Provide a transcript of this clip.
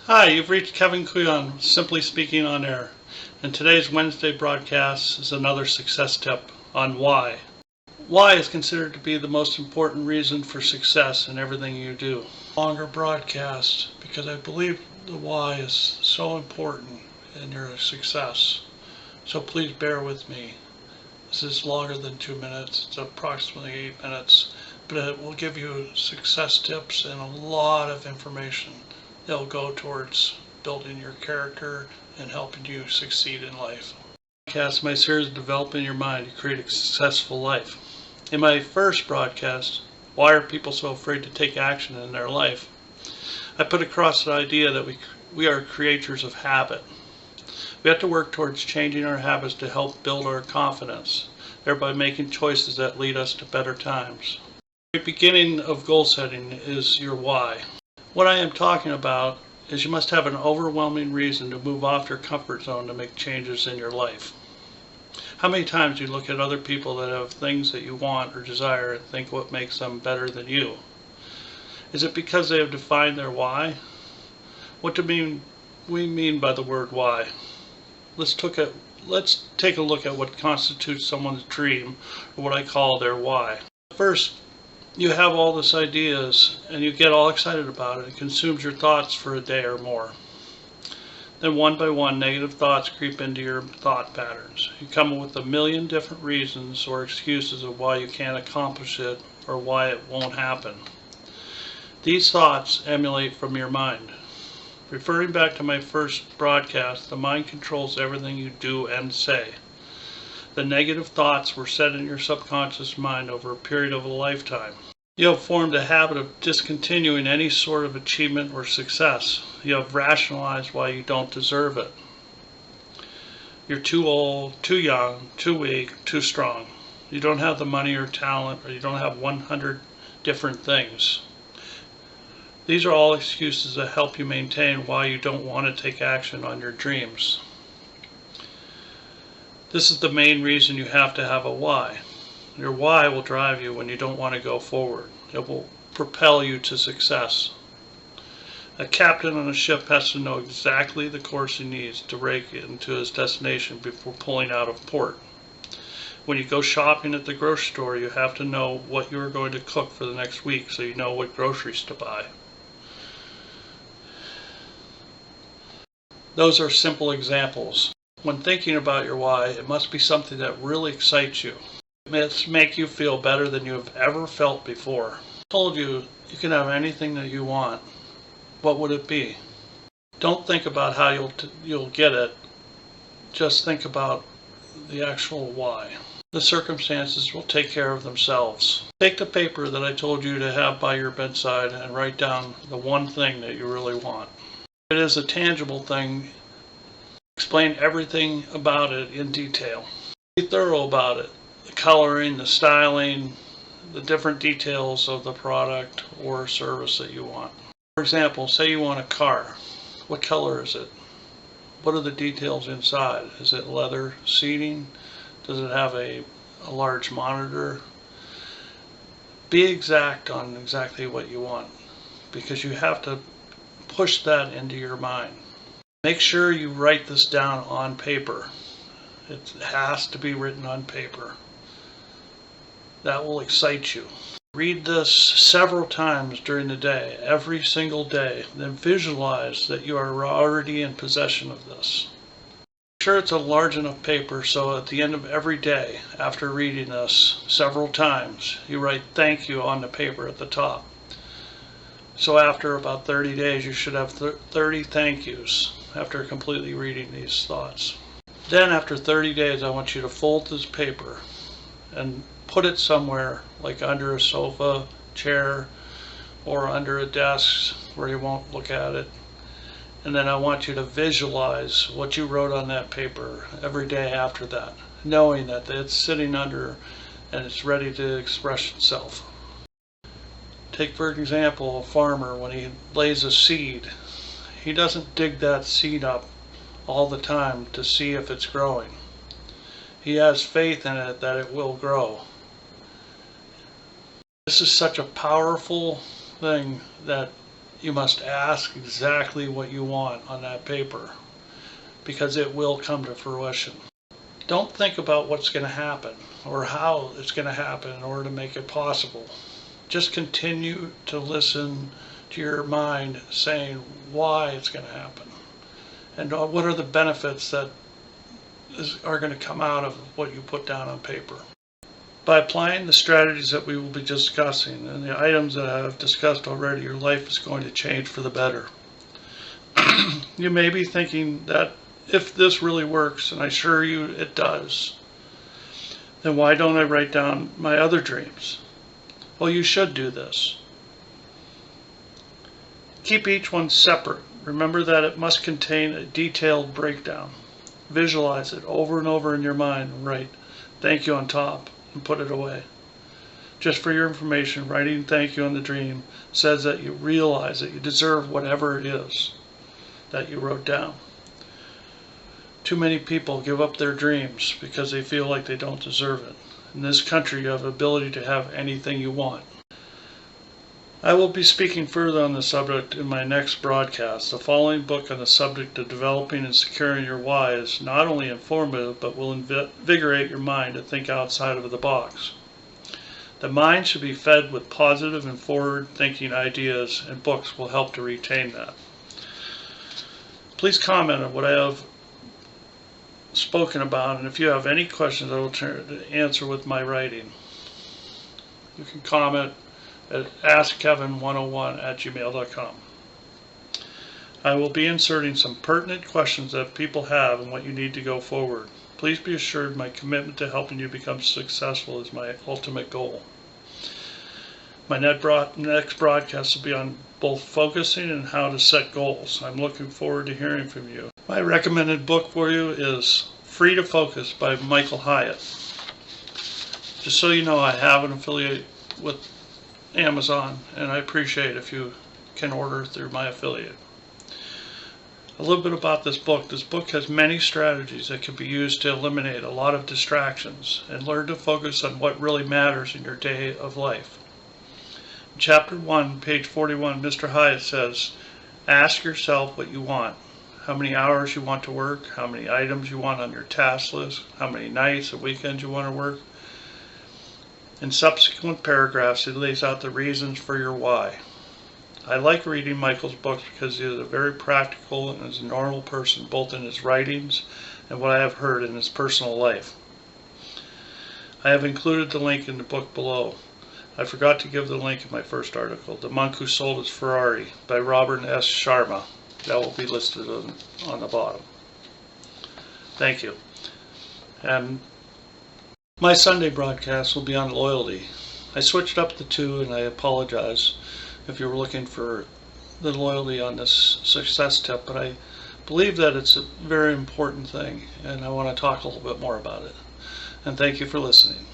Hi, you've reached Kevin Kuyon, Simply Speaking on Air, and today's Wednesday broadcast is another success tip on why. Why is considered to be the most important reason for success in everything you do. Longer broadcast because I believe the why is so important in your success. So please bear with me. This is longer than 2 minutes. It's approximately 8 minutes, but it will give you success tips and a lot of information that will go towards building your character and helping you succeed in life. Broadcast my series, Developing Your Mind to Create a Successful Life. In my first broadcast, Why Are People So Afraid to Take Action in Their Life?, I put across the idea that we are creatures of habit. We have to work towards changing our habits to help build our confidence, thereby making choices that lead us to better times. The beginning of goal setting is your why. What I am talking about is you must have an overwhelming reason to move off your comfort zone to make changes in your life. How many times do you look at other people that have things that you want or desire and think what makes them better than you? Is it because they have defined their why? What do we mean by the word why? Let's take a look at what constitutes someone's dream, or what I call their why. First, you have all these ideas and you get all excited about it. It consumes your thoughts for a day or more. Then one by one, negative thoughts creep into your thought patterns. You come up with a million different reasons or excuses of why you can't accomplish it or why it won't happen. These thoughts emulate from your mind. Referring back to my first broadcast, the mind controls everything you do and say. The negative thoughts were set in your subconscious mind over a period of a lifetime. You have formed a habit of discontinuing any sort of achievement or success. You have rationalized why you don't deserve it. You're too old, too young, too weak, too strong. You don't have the money or talent, or you don't have 100 different things. These are all excuses that help you maintain why you don't want to take action on your dreams. This is the main reason you have to have a why. Your why will drive you when you don't want to go forward. It will propel you to success. A captain on a ship has to know exactly the course he needs to rake into his destination before pulling out of port. When you go shopping at the grocery store, you have to know what you are going to cook for the next week so you know what groceries to buy. Those are simple examples. When thinking about your why, it must be something that really excites you. It must make you feel better than you have ever felt before. I told you you can have anything that you want. What would it be? Don't think about how you'll get it. Just think about the actual why. The circumstances will take care of themselves. Take the paper that I told you to have by your bedside and write down the one thing that you really want. If it is a tangible thing, explain everything about it in detail. Be thorough about it. The coloring, the styling, the different details of the product or service that you want. For example, say you want a car. What color is it? What are the details inside? Is it leather seating? Does it have a large monitor? Be exact on exactly what you want, because you have to push that into your mind. Make sure you write this down on paper. It has to be written on paper. That will excite you. Read this several times during the day, every single day. Then visualize that you are already in possession of this. Make sure it's a large enough paper so at the end of every day, after reading this several times, you write thank you on the paper at the top. So after about 30 days, you should have 30 thank yous after completely reading these thoughts. Then after 30 days, I want you to fold this paper and put it somewhere, like under a sofa, chair, or under a desk where you won't look at it. And then I want you to visualize what you wrote on that paper every day after that, knowing that it's sitting under and it's ready to express itself. Take, for example, a farmer when he lays a seed. He doesn't dig that seed up all the time to see if it's growing. He has faith in it that it will grow. This is such a powerful thing that you must ask exactly what you want on that paper, because it will come to fruition. Don't think about what's going to happen or how it's going to happen in order to make it possible. Just continue to listen to your mind saying why it's going to happen and what are the benefits that are going to come out of what you put down on paper. By applying the strategies that we will be discussing and the items that I have discussed already, your life is going to change for the better. You may be thinking that if this really works, and I assure you it does, then why don't I write down my other dreams? Well, you should do this. Keep each one separate. Remember that it must contain a detailed breakdown. Visualize it over and over in your mind and write thank you on top and put it away. Just for your information, writing thank you on the dream says that you realize that you deserve whatever it is that you wrote down. Too many people give up their dreams because they feel like they don't deserve it. In this country, you have the ability to have anything you want. I will be speaking further on the subject in my next broadcast. The following book on the subject of developing and securing your why is not only informative, but will invigorate your mind to think outside of the box. The mind should be fed with positive and forward-thinking ideas, and books will help to retain that. Please comment on what I have spoken about, and if you have any questions, I will try to answer with my writing. You can comment at askkevin101@gmail.com. I will be inserting some pertinent questions that people have and what you need to go forward. Please be assured my commitment to helping you become successful is my ultimate goal. My next broadcast will be on both focusing and how to set goals. I'm looking forward to hearing from you. My recommended book for you is Free to Focus by Michael Hyatt. Just so you know, I have an affiliate with Amazon, and I appreciate if you can order through my affiliate. A little bit about this book. This book has many strategies that can be used to eliminate a lot of distractions and learn to focus on what really matters in your day of life. In Chapter 1, page 41, Mr. Hyatt says, ask yourself what you want. How many hours you want to work, how many items you want on your task list, how many nights and weekends you want to work. In subsequent paragraphs, he lays out the reasons for your why. I like reading Michael's books because he is a very practical and is a normal person, both in his writings and what I have heard in his personal life. I have included the link in the book below. I forgot to give the link in my first article, The Monk Who Sold His Ferrari by Robert S. Sharma. That will be listed on the bottom. Thank you. And my Sunday broadcast will be on loyalty. I switched up the two, and I apologize if you were looking for the loyalty on this success tip, but I believe that it's a very important thing, and I want to talk a little bit more about it. And thank you for listening.